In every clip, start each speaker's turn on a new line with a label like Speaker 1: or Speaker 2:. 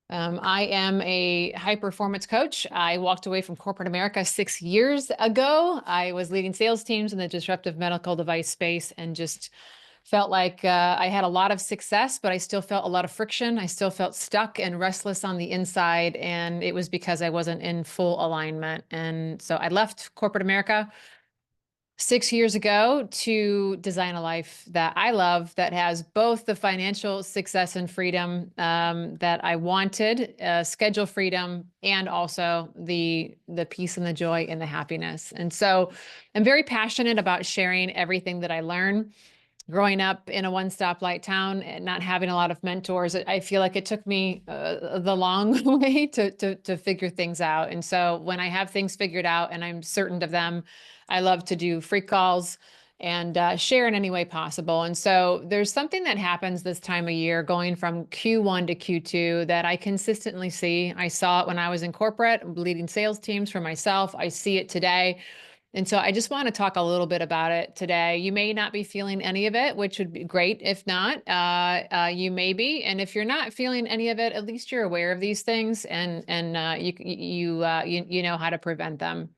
Speaker 1: I am a high performance coach. I walked away from corporate America 6 years ago. I was leading sales teams in the disruptive medical device space and just felt like I had a lot of success, but I still felt a lot of friction. I still felt stuck and restless on the inside. And it was because I wasn't in full alignment. And so I left corporate America 6 years ago to design a life that I love, that has both the financial success and freedom that I wanted, schedule freedom, and also the peace and the joy and the happiness. And so I'm very passionate about sharing everything that I learn. Growing up in a one-stoplight town and not having a lot of mentors, I feel like it took me the long way to figure things out. And so when I have things figured out and I'm certain of them, I love to do free calls and share in any way possible. And so there's something that happens this time of year going from Q1 to Q2 that I consistently see. I saw it when I was in corporate, leading sales teams for myself. I see it today. And so I just want to talk a little bit about it today. You may not be feeling any of it, which would be great. If not, you may be. And if you're not feeling any of it, at least you're aware of these things and you know how to prevent them.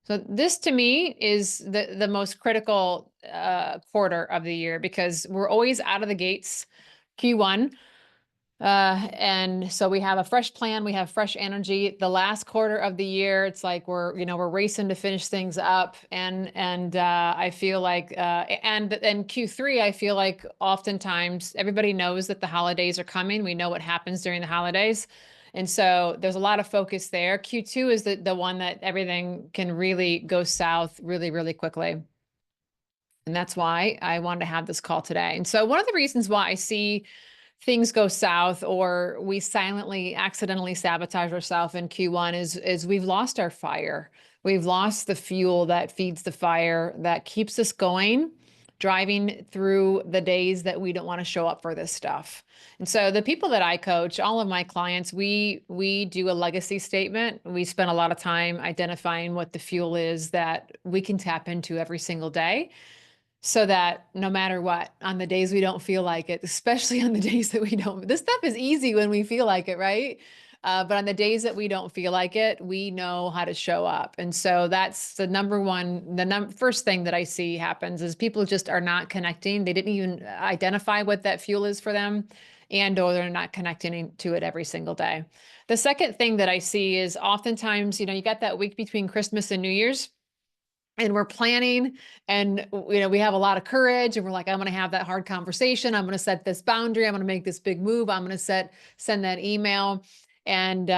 Speaker 1: So this to me is the most critical quarter of the year because we're always out of the gates Q1. And so we have a fresh plan, we have fresh energy. The last quarter of the year, it's like we're racing to finish things up. And I feel like and Q3, I feel like oftentimes everybody knows that the holidays are coming. We know what happens during the holidays. And so there's a lot of focus there. Q2 is the one that everything can really go south really, really quickly. And that's why I wanted to have this call today. And so one of the reasons why I see things go south or we silently, accidentally sabotage ourselves in Q1 is we've lost our fire. We've lost the fuel that feeds the fire that keeps us going, driving through the days that we don't want to show up for this stuff. And so the people that I coach, all of my clients, we do a legacy statement. We spend a lot of time identifying what the fuel is that we can tap into every single day so that no matter what, on the days we don't feel like it, especially on the days that we don't, this stuff is easy when we feel like it, right? But on the days that we don't feel like it, we know how to show up. And so that's the number one, first thing that I see happens is people just are not connecting. They didn't even identify what that fuel is for them, and or they're not connecting to it every single day. The second thing that I see is oftentimes, you got that week between Christmas and New Year's, and we're planning, and we have a lot of courage, and we're like, I'm going to have that hard conversation, I'm going to set this boundary, I'm going to make this big move, I'm going to send that email. And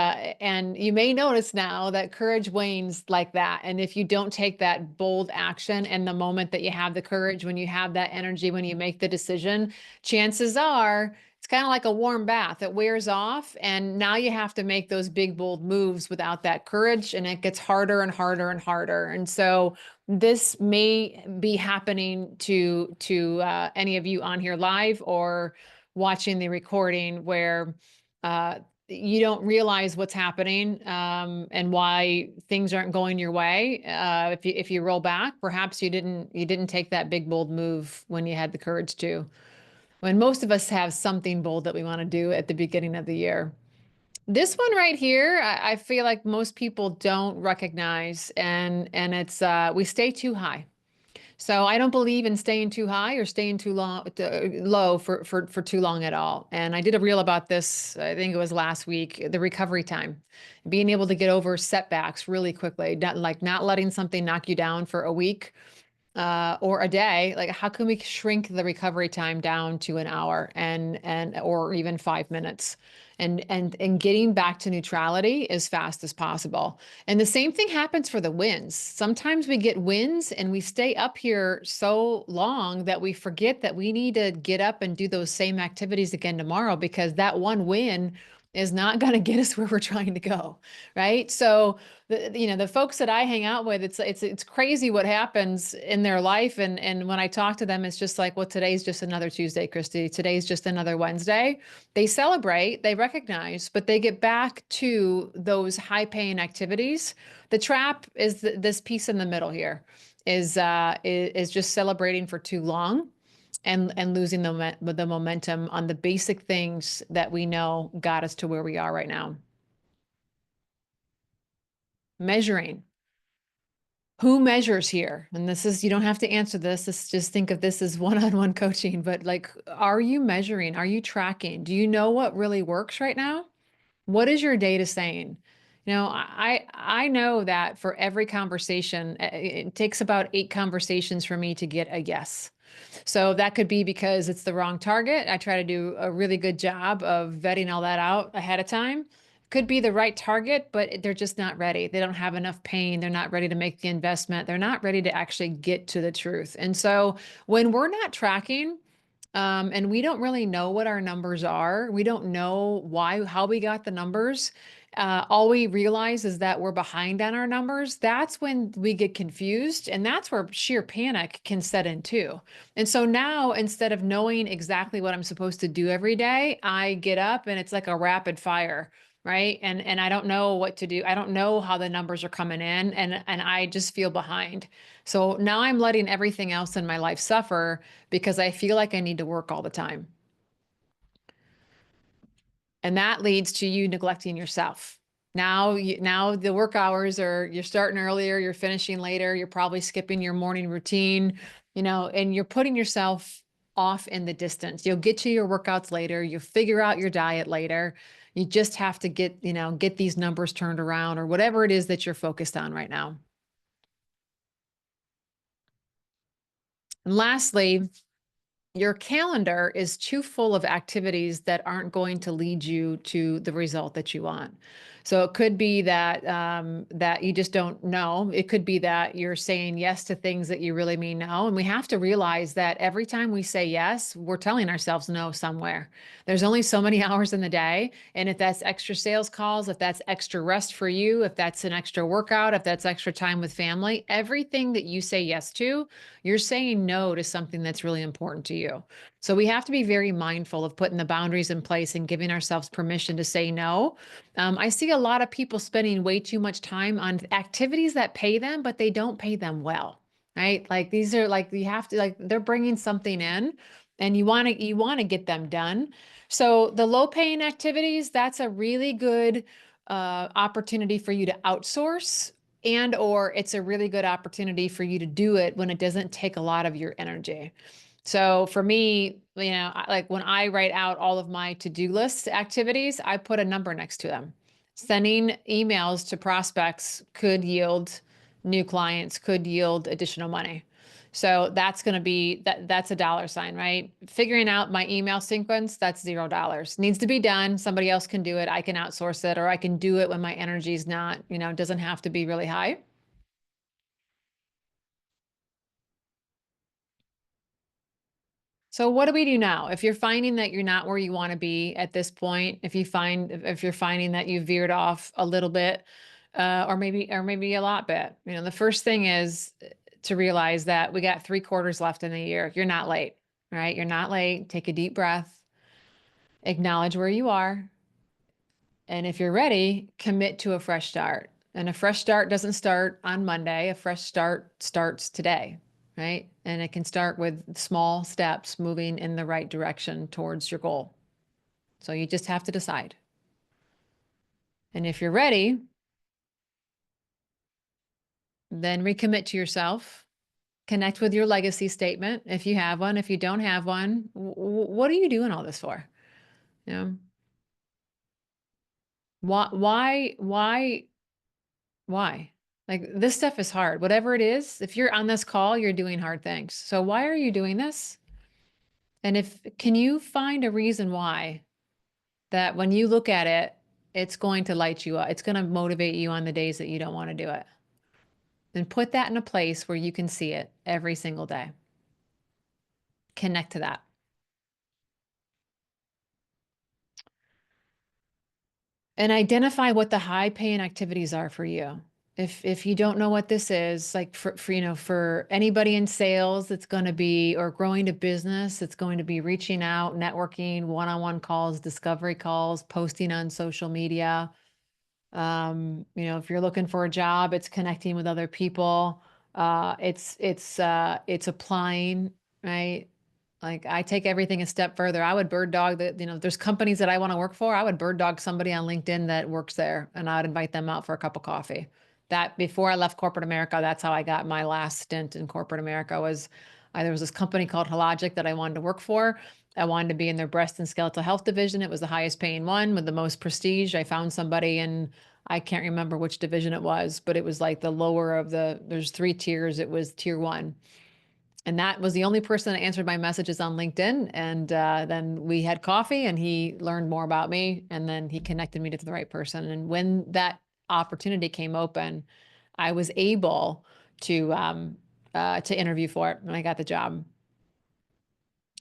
Speaker 1: you may notice now that courage wanes like that. And if you don't take that bold action in the moment that you have the courage, when you have that energy, when you make the decision, chances are it's kind of like a warm bath. It wears off, and now you have to make those big, bold moves without that courage, and it gets harder and harder and harder. And so this may be happening to any of you on here live or watching the recording, where you don't realize what's happening and why things aren't going your way. If you roll back, perhaps you didn't take that big, bold move when you had the courage to. When most of us have something bold that we want to do at the beginning of the year. This one right here, I feel like most people don't recognize, and it's we stay too high. So I don't believe in staying too high or staying too low for too long at all. And I did a reel about this, I think it was last week, the recovery time, being able to get over setbacks really quickly, not letting something knock you down for a week or a day. Like, how can we shrink the recovery time down to an hour and or even 5 minutes, and getting back to neutrality as fast as possible. And the same thing happens for the wins. Sometimes we get wins and we stay up here so long that we forget that we need to get up and do those same activities again tomorrow, because that one win is not going to get us where we're trying to go, right? So the folks that I hang out with, it's crazy what happens in their life, and when I talk to them, it's just like, well, today's just another Tuesday, Christy. Today's just another Wednesday. They celebrate, they recognize, but they get back to those high-paying activities. The trap is this piece in the middle here is just celebrating for too long. and losing the momentum on the basic things that we know got us to where we are right now. Measuring. Who measures here? And this is, you don't have to answer this. Just think of this as one-on-one coaching, but like, are you measuring? Are you tracking? Do you know what really works right now? What is your data saying? I know that for every conversation, it takes about 8 conversations for me to get a yes. So that could be because it's the wrong target. I try to do a really good job of vetting all that out ahead of time. Could be the right target, but they're just not ready. They don't have enough pain. They're not ready to make the investment. They're not ready to actually get to the truth. And so when we're not tracking, and we don't really know what our numbers are. We don't know how we got the numbers. All we realize is that we're behind on our numbers. That's when we get confused, and that's where sheer panic can set in too. And so now, instead of knowing exactly what I'm supposed to do every day, I get up and it's like a rapid fire, right? And I don't know what to do. I don't know how the numbers are coming in, and I just feel behind. So now I'm letting everything else in my life suffer because I feel like I need to work all the time. And that leads to you neglecting yourself. Now the work hours are, you're starting earlier, you're finishing later, you're probably skipping your morning routine, and you're putting yourself off in the distance. You'll get to your workouts later, you'll figure out your diet later. You just have to get these numbers turned around or whatever it is that you're focused on right now. And lastly, your calendar is too full of activities that aren't going to lead you to the result that you want. So it could be that that you just don't know. It could be that you're saying yes to things that you really mean no. And we have to realize that every time we say yes, we're telling ourselves no somewhere. There's only so many hours in the day. And if that's extra sales calls, if that's extra rest for you, if that's an extra workout, if that's extra time with family, everything that you say yes to, you're saying no to something that's really important to you. So we have to be very mindful of putting the boundaries in place and giving ourselves permission to say no. I see a lot of people spending way too much time on activities that pay them, but they don't pay them well, right? Like these are like, you have to, like, they're bringing something in and you want to get them done. So the low paying activities, that's a really good opportunity for you to outsource, and or it's a really good opportunity for you to do it when it doesn't take a lot of your energy. So for me, like when I write out all of my to-do list activities, I put a number next to them. Sending emails to prospects could yield new clients, could yield additional money. So that's going to be that's a dollar sign, right? Figuring out my email sequence, that's $0. Needs to be done. Somebody else can do it. I can outsource it, or I can do it when my energy is not, doesn't have to be really high. So what do we do now? If you're finding that you're not where you want to be at this point, if you're finding that you veered off a little bit, or maybe a lot bit, the first thing is to realize that we got 3 quarters left in the year. You're not late, right? You're not late. Take a deep breath, acknowledge where you are, and if you're ready, commit to a fresh start. And a fresh start doesn't start on Monday. A fresh start starts today, right? And it can start with small steps moving in the right direction towards your goal. So you just have to decide. And if you're ready, then recommit to yourself. Connect with your legacy statement if you have one. If you don't have one, what are you doing all this for? You know, why, why? Like, this stuff is hard. Whatever it is, if you're on this call, you're doing hard things. So why are you doing this? And can you find a reason why, that when you look at it, it's going to light you up. It's going to motivate you on the days that you don't want to do it. Then put that in a place where you can see it every single day. Connect to that. And identify what the high paying activities are for you. If you don't know what this is, like for anybody in sales, it's going to be, or growing a business, it's going to be reaching out, networking, one-on-one calls, discovery calls, posting on social media. If you're looking for a job, it's connecting with other people. It's applying, right? Like I take everything a step further. I would bird dog that, there's companies that I want to work for. I would bird dog somebody on LinkedIn that works there and I'd invite them out for a cup of coffee. That before I left corporate America, that's how I got my last stint in corporate America was there was this company called Hologic that I wanted to work for. I wanted to be in their breast and skeletal health division. It was the highest paying one with the most prestige. I found somebody in, I can't remember which division it was, but it was like the lower of there's 3 tiers. It was tier 1. And that was the only person that answered my messages on LinkedIn. And then we had coffee and he learned more about me and then he connected me to the right person. And when that opportunity came open, I was able to interview for it and I got the job.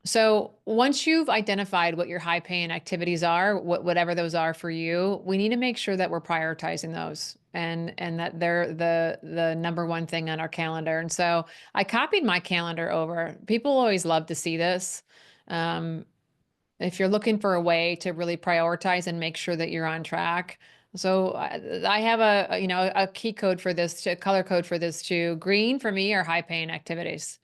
Speaker 1: So once you've identified what your high paying activities are, whatever those are for you, we need to make sure that we're prioritizing those and that they're the number one thing on our calendar. And so I copied my calendar over. People always love to see this. Um, if you're looking for a way to really prioritize and make sure that you're on track. So I have a key code for this, a color code for this too. Green for me are high paying activities.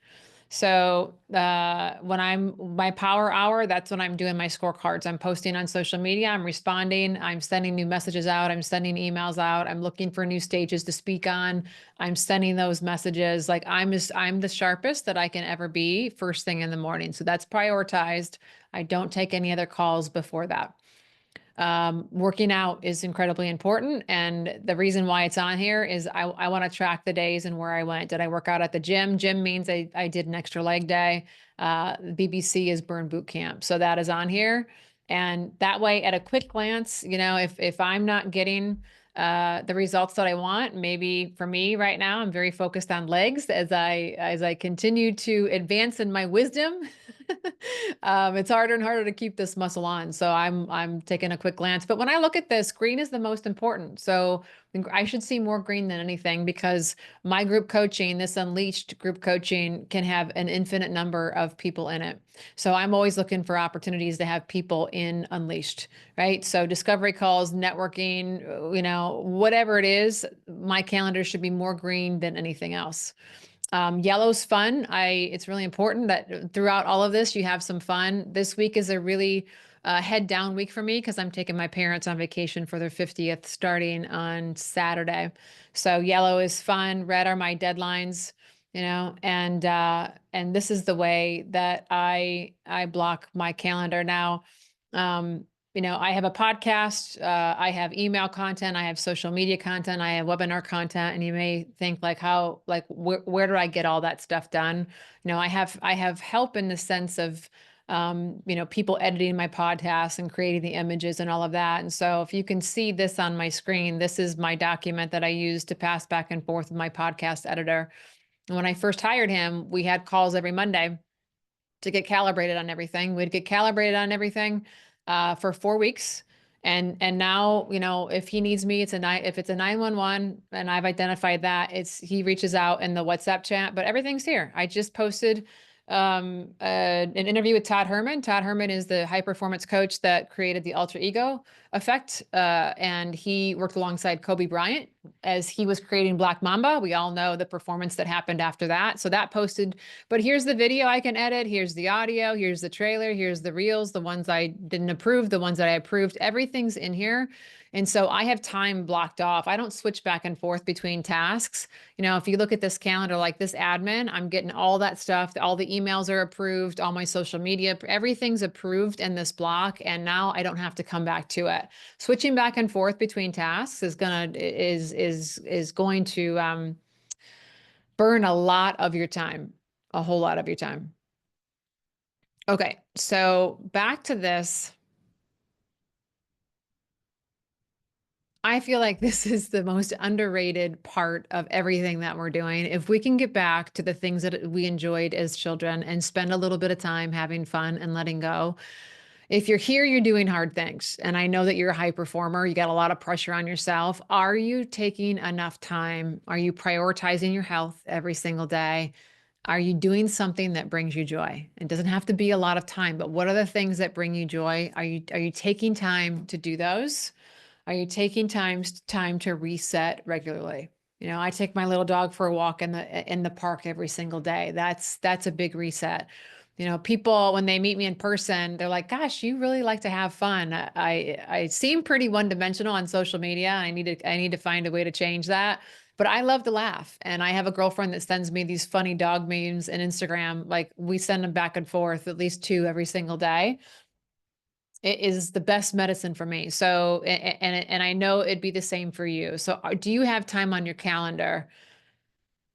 Speaker 1: So when I'm my power hour, that's when I'm doing my scorecards. I'm posting on social media. I'm responding. I'm sending new messages out. I'm sending emails out. I'm looking for new stages to speak on. I'm sending those messages. Like I'm the sharpest that I can ever be first thing in the morning. So that's prioritized. I don't take any other calls before that. Working out is incredibly important. And the reason why it's on here is I want to track the days and where I went. Did I work out at the gym? Gym means I did an extra leg day. BBC is burn boot camp. So that is on here. And that way at a quick glance, if I'm not getting the results that I want, maybe for me right now, I'm very focused on legs as I continue to advance in my wisdom. It's harder and harder to keep this muscle on. So I'm taking a quick glance. But when I look at this, green is the most important. So I should see more green than anything because my group coaching, this unleashed group coaching, can have an infinite number of people in it. So I'm always looking for opportunities to have people in unleashed, right? So discovery calls, networking, whatever it is, my calendar should be more green than anything else. Yellow's fun. It's really important that throughout all of this, you have some fun. This week is a really head down week for me because I'm taking my parents on vacation for their 50th starting on Saturday. So yellow is fun. Red are my deadlines, and this is the way that I block my calendar now. I have a podcast, I have email content, I have social media content, I have webinar content, and you may think where do I get all that stuff done? I have help in the sense of, people editing my podcast and creating the images and all of that. And so if you can see this on my screen, this is my document that I use to pass back and forth with my podcast editor. And when I first hired him, we had calls every Monday to get calibrated on everything. We'd get calibrated on everything for 4 weeks. And now, if he needs me, if it's a 911 and I've identified that, he reaches out in the WhatsApp chat, but everything's here. I just posted an interview with Todd Herman. Todd Herman is the high performance coach that created the alter ego effect. And he worked alongside Kobe Bryant as he was creating Black Mamba. We all know the performance that happened after that. So that posted, but here's the video I can edit. Here's the audio. Here's the trailer. Here's the reels, the ones I didn't approve, the ones that I approved, everything's in here. And so I have time blocked off. I don't switch back and forth between tasks. If you look at this calendar, like this admin, I'm getting all that stuff. All the emails are approved, all my social media, everything's approved in this block. And now I don't have to come back to it. Switching back and forth between tasks is going to burn a lot of your time, a whole lot of your time. Okay, so back to this. I feel like this is the most underrated part of everything that we're doing. If we can get back to the things that we enjoyed as children and spend a little bit of time having fun and letting go. If you're here, you're doing hard things. And I know that you're a high performer. You got a lot of pressure on yourself. Are you taking enough time? Are you prioritizing your health every single day? Are you doing something that brings you joy? It doesn't have to be a lot of time, but what are the things that bring you joy? Are you taking time to do those? Are you taking time to reset regularly? I take my little dog for a walk in the park every single day. That's a big reset. People, when they meet me in person, they're like, gosh, you really like to have fun. I seem pretty one-dimensional on social media. I need to find a way to change that. But I love to laugh. And I have a girlfriend that sends me these funny dog memes and Instagram. Like we send them back and forth, at least two every single day. It is the best medicine for me. So, and I know it'd be the same for you. So, do you have time on your calendar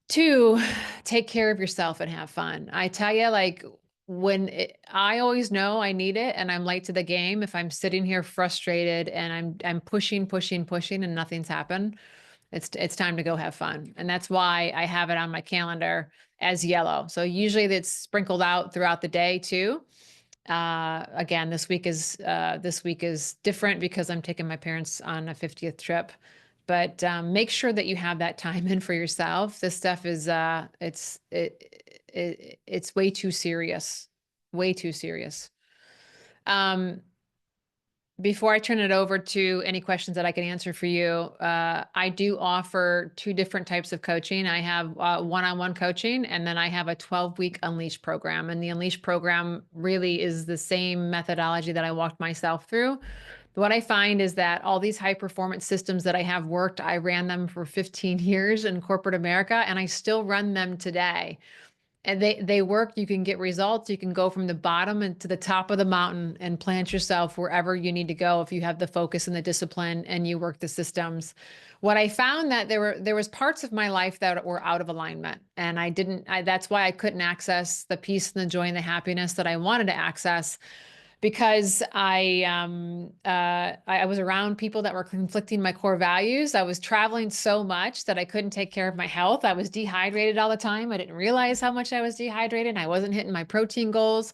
Speaker 1: to take care of yourself and have fun? I tell you, like I always know I need it, and I'm late to the game if I'm sitting here frustrated and I'm pushing, pushing, pushing, and nothing's happened. It's time to go have fun, and that's why I have it on my calendar as yellow. So usually it's sprinkled out throughout the day too. Again, this week is different because I'm taking my parents on a 50th trip. But make sure that you have that time in for yourself. This stuff is it's way too serious, way too serious. Um, Before I turn it over to any questions that I can answer for you, I do offer two different types of coaching. I have one-on-one coaching, and then I have a 12-week Unleash program. And the Unleash program really is the same methodology that I walked myself through. What I find is that all these high performance systems that I have worked, I ran them for 15 years in corporate America, and I still run them today. And they work. You can get results. You can go from the bottom and to the top of the mountain and plant yourself wherever you need to go if you have the focus and the discipline and you work the systems. What I found that there was parts of my life that were out of alignment, and that's why I couldn't access the peace and the joy and the happiness that I wanted to access, because I was around people that were conflicting my core values. I was traveling so much that I couldn't take care of my health. I was dehydrated all the time. I didn't realize how much I was dehydrated. I wasn't hitting my protein goals.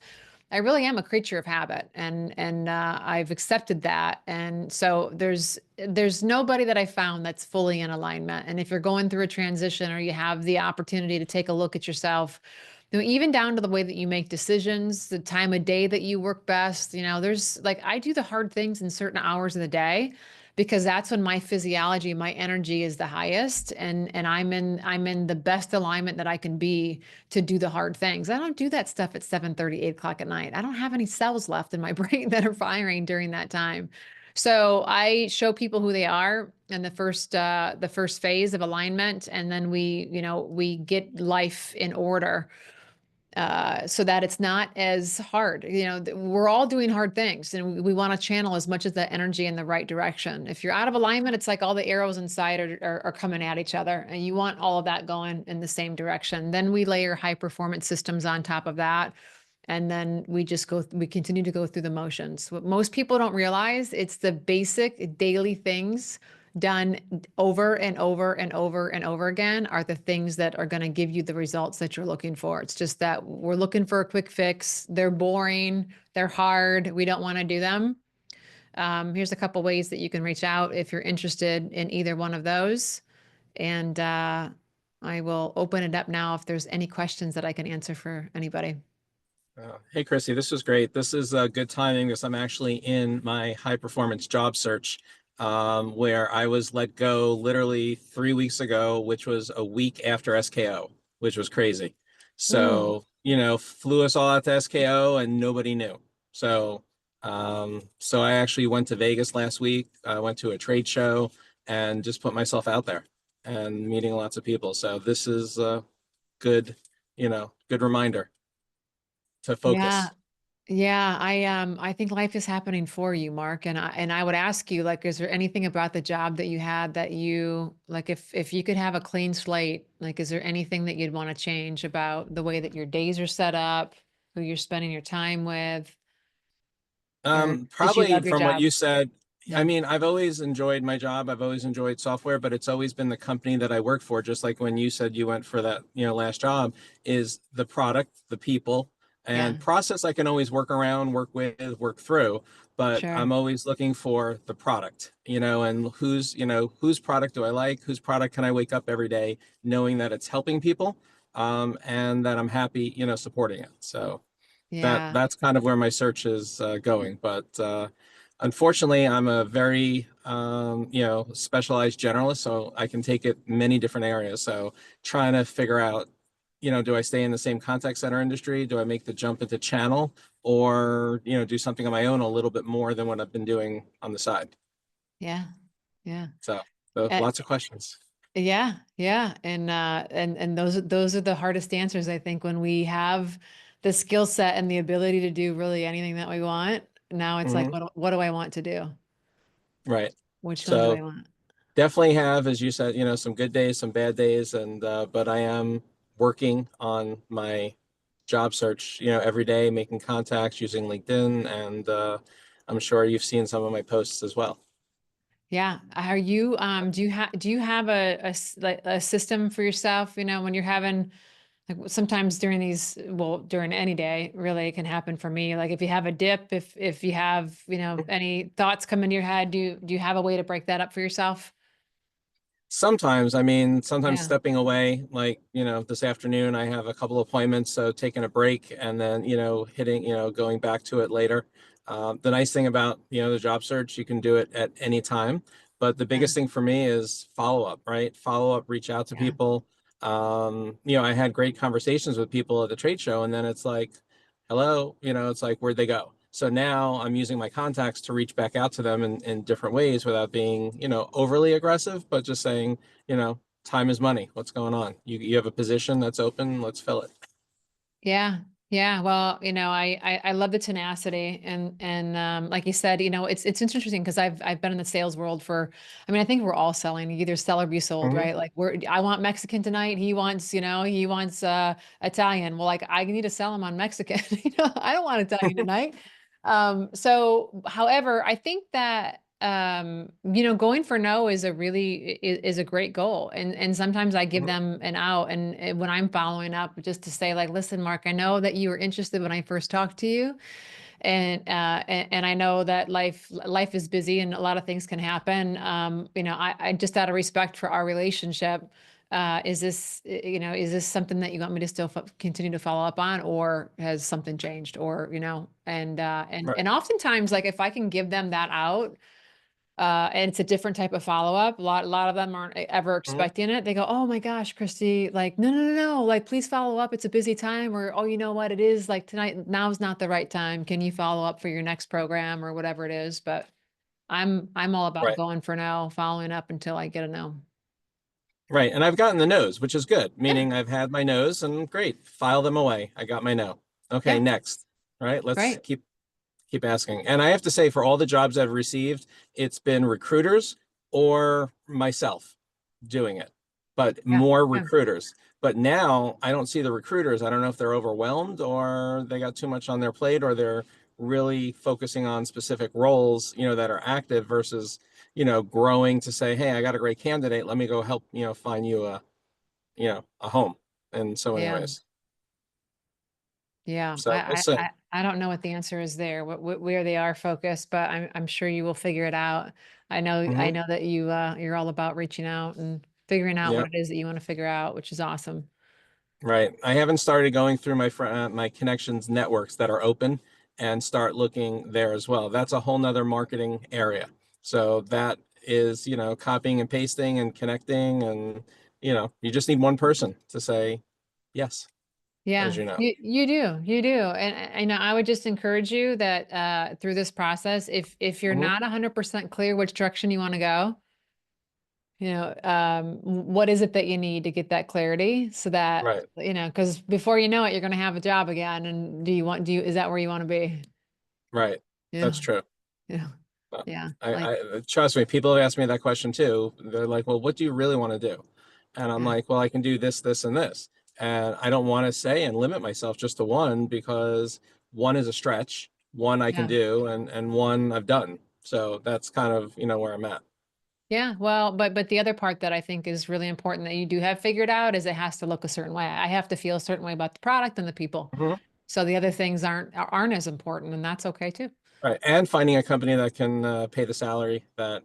Speaker 1: I really am a creature of habit, and I've accepted that. And so there's nobody that I found that's fully in alignment. And if you're going through a transition or you have the opportunity to take a look at yourself, even down to the way that you make decisions, the time of day that you work best, there's like I do the hard things in certain hours of the day because that's when my physiology, my energy is the highest, and I'm in the best alignment that I can be to do the hard things. I don't do that stuff at 7:30, 8 o'clock at night. I don't have any cells left in my brain that are firing during that time. So I show people who they are in the first phase of alignment, and then we get life in order, so that it's not as hard. We're all doing hard things, and we want to channel as much of the energy in the right direction. If you're out of alignment, it's like all the arrows inside are coming at each other, and you want all of that going in the same direction. Then we layer high performance systems on top of that. And then we continue to go through the motions. What most people don't realize, it's the basic daily things done over and over and over and over again are the things that are going to give you the results that you're looking for. It's just that we're looking for a quick fix. They're boring. They're hard. We don't want to do them. Here's a couple ways that you can reach out if you're interested in either one of those. And I will open it up now if there's any questions that I can answer for anybody.
Speaker 2: Hey, Chrissy, this was great. This is good timing because I'm actually in my high performance job search, where I was let go literally 3 weeks ago, which was a week after SKO, which was crazy. So, flew us all out to SKO and nobody knew. So I actually went to Vegas last week. I went to a trade show and just put myself out there and meeting lots of people. So this is a good reminder to
Speaker 1: Yeah.
Speaker 2: focus.
Speaker 1: Yeah, I think life is happening for you, Mark. And I would ask you, like, is there anything about the job that you had that you like, if you could have a clean slate, like, is there anything that you'd want to change about the way that your days are set up, who you're spending your time with, or did you
Speaker 2: Probably
Speaker 1: love your
Speaker 2: from what
Speaker 1: job?
Speaker 2: you said, I
Speaker 1: Yeah.
Speaker 2: mean, I've always enjoyed my job. I've always enjoyed software, but it's always been the company that I work for. Just like when you said you went for that, last job, is the product, the people, and
Speaker 1: Yeah,
Speaker 2: process I can always work around, work with, work through. But
Speaker 1: sure.
Speaker 2: I'm always looking for the product, and whose product do I like? Whose product can I wake up every day knowing that it's helping people, and that I'm happy, supporting it. So
Speaker 1: Yeah.
Speaker 2: that's kind of where my search is going. But unfortunately, I'm a very specialized generalist, so I can take it many different areas. So trying to figure out do I stay in the same contact center industry? Do I make the jump into channel, or, do something on my own a little bit more than what I've been doing on the side?
Speaker 1: Yeah. Yeah.
Speaker 2: So,
Speaker 1: Uh,
Speaker 2: lots of questions.
Speaker 1: yeah. Yeah. And those are the hardest answers, I think, when we have the skill set and the ability to do really anything that we want. Now it's like,
Speaker 2: Hmm.
Speaker 1: what do I want to do?
Speaker 2: Right.
Speaker 1: Which one do I
Speaker 2: So
Speaker 1: want?
Speaker 2: definitely have, as you said, some good days, some bad days, and but I am working on my job search, every day, making contacts using LinkedIn, and I'm sure you've seen some of my posts as well.
Speaker 1: Yeah. Are you, do you have like a system for yourself, when you're having, like sometimes during these, well, during any day, really it can happen for me. Like if you have a dip, if you have, any thoughts come into your head, do you have a way to break that up for yourself?
Speaker 2: Sometimes, I mean, sometimes
Speaker 1: Yeah.
Speaker 2: stepping away, like, this afternoon, I have a couple appointments, so taking a break and then, hitting, going back to it later. The nice thing about, the job search, you can do it at any time. But the
Speaker 1: Yeah.
Speaker 2: biggest thing for me is follow up, right? Follow up, reach out to
Speaker 1: Yeah.
Speaker 2: people. I had great conversations with people at the trade show, and then it's like, hello, it's like, where'd they go? So now I'm using my contacts to reach back out to them in different ways without being, overly aggressive, but just saying, time is money. What's going on? You have a position that's open, let's fill it.
Speaker 1: Yeah. Yeah. Well, I love the tenacity and like you said, it's interesting because I've been in the sales world for, I mean, I think we're all selling, you either sell or be sold,
Speaker 2: Hmm.
Speaker 1: right? Like I want Mexican tonight. He wants Italian. Well, like I need to sell him on Mexican. I don't want Italian tonight. So however, I think that going for no is is a great goal. And sometimes I give
Speaker 2: Hmm.
Speaker 1: them an out and when I'm following up just to say like, listen, Mark, I know that you were interested when I first talked to you. And I know that life is busy and a lot of things can happen. I just out of respect for our relationship, is this something that you want me to still continue to follow up on, or has something changed, or and
Speaker 2: Right.
Speaker 1: oftentimes like if I can give them that out, and it's a different type of follow-up. A lot of them aren't ever
Speaker 2: Hmm.
Speaker 1: expecting it. They go, "Oh my gosh, Christy, like, no, no, no, no, like, please follow up. It's a busy time." Or, "Oh, you know what? It is like tonight, now's not the right time. Can you follow up for your next program or whatever it is?" But I'm all about
Speaker 2: Right.
Speaker 1: going for no, following up until I get a no.
Speaker 2: Right. And I've gotten the no's, which is good,
Speaker 1: Yeah,
Speaker 2: meaning I've had my no's and great, file them away. I got my no. Okay,
Speaker 1: yeah,
Speaker 2: next. Right. Let's
Speaker 1: right.
Speaker 2: keep asking. And I have to say, for all the jobs I've received, it's been recruiters or myself doing it, but
Speaker 1: Yeah,
Speaker 2: more
Speaker 1: yeah,
Speaker 2: recruiters. But now I don't see the recruiters. I don't know if they're overwhelmed or they got too much on their plate, or they're really focusing on specific roles, that are active versus, growing to say, hey, I got a great candidate. Let me go help, find you a home in so many
Speaker 1: yeah.
Speaker 2: ways.
Speaker 1: Yeah,
Speaker 2: So we'll see.
Speaker 1: I don't know what the answer is there, where they are focused, but I'm sure you will figure it out. I
Speaker 2: Hmm.
Speaker 1: know that you're all about reaching out and figuring out what
Speaker 2: Yeah.
Speaker 1: it is that you want to figure out, which is awesome.
Speaker 2: Right. I haven't started going through my connections networks that are open and start looking there as well. That's a whole nother marketing area. So that is, copying and pasting and connecting, and, you just need one person to say yes, as
Speaker 1: Yeah,
Speaker 2: you know.
Speaker 1: you do, and I know I would just encourage you that through this process, if you're
Speaker 2: Hmm.
Speaker 1: not 100% clear which direction you want to go, what is it that you need to get that clarity so that,
Speaker 2: Right.
Speaker 1: because before you know it, you're going to have a job again. And is that where you want to be?
Speaker 2: Right.
Speaker 1: Yeah.
Speaker 2: That's true.
Speaker 1: Yeah.
Speaker 2: Well,
Speaker 1: Yeah. Like,
Speaker 2: I trust me, people have asked me that question too. They're like, well, what do you really want to do? And I'm
Speaker 1: yeah.
Speaker 2: like, well, I can do this, this, and this. And I don't want to say and limit myself just to one, because one is a stretch, one I can
Speaker 1: Yeah.
Speaker 2: do, and one I've done. So that's kind of, where I'm at.
Speaker 1: Yeah. Well, but the other part that I think is really important that you do have figured out is it has to look a certain way. I have to feel a certain way about the product and the people.
Speaker 2: Mhm.
Speaker 1: So the other things aren't as important, and that's okay too.
Speaker 2: Right. And finding a company that can pay the salary that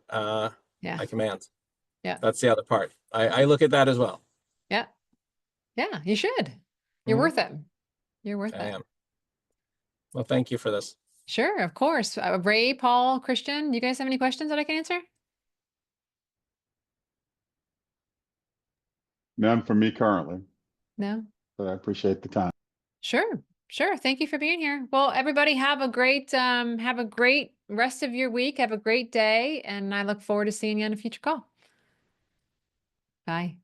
Speaker 1: Yeah.
Speaker 2: I command.
Speaker 1: Yeah.
Speaker 2: That's the other part. I look at that as well.
Speaker 1: Yeah. Yeah. You should. You're
Speaker 2: Hmm.
Speaker 1: worth it. You're worth
Speaker 2: I
Speaker 1: it.
Speaker 2: am. Well, thank you for this.
Speaker 1: Sure. Of course. Ray, Paul, Christian, you guys have any questions that I can answer?
Speaker 3: None for me currently.
Speaker 1: No?
Speaker 3: but I appreciate the time.
Speaker 1: Sure. Sure. Thank you for being here. Well, everybody have a great rest of your week. Have a great day. And I look forward to seeing you on a future call. Bye.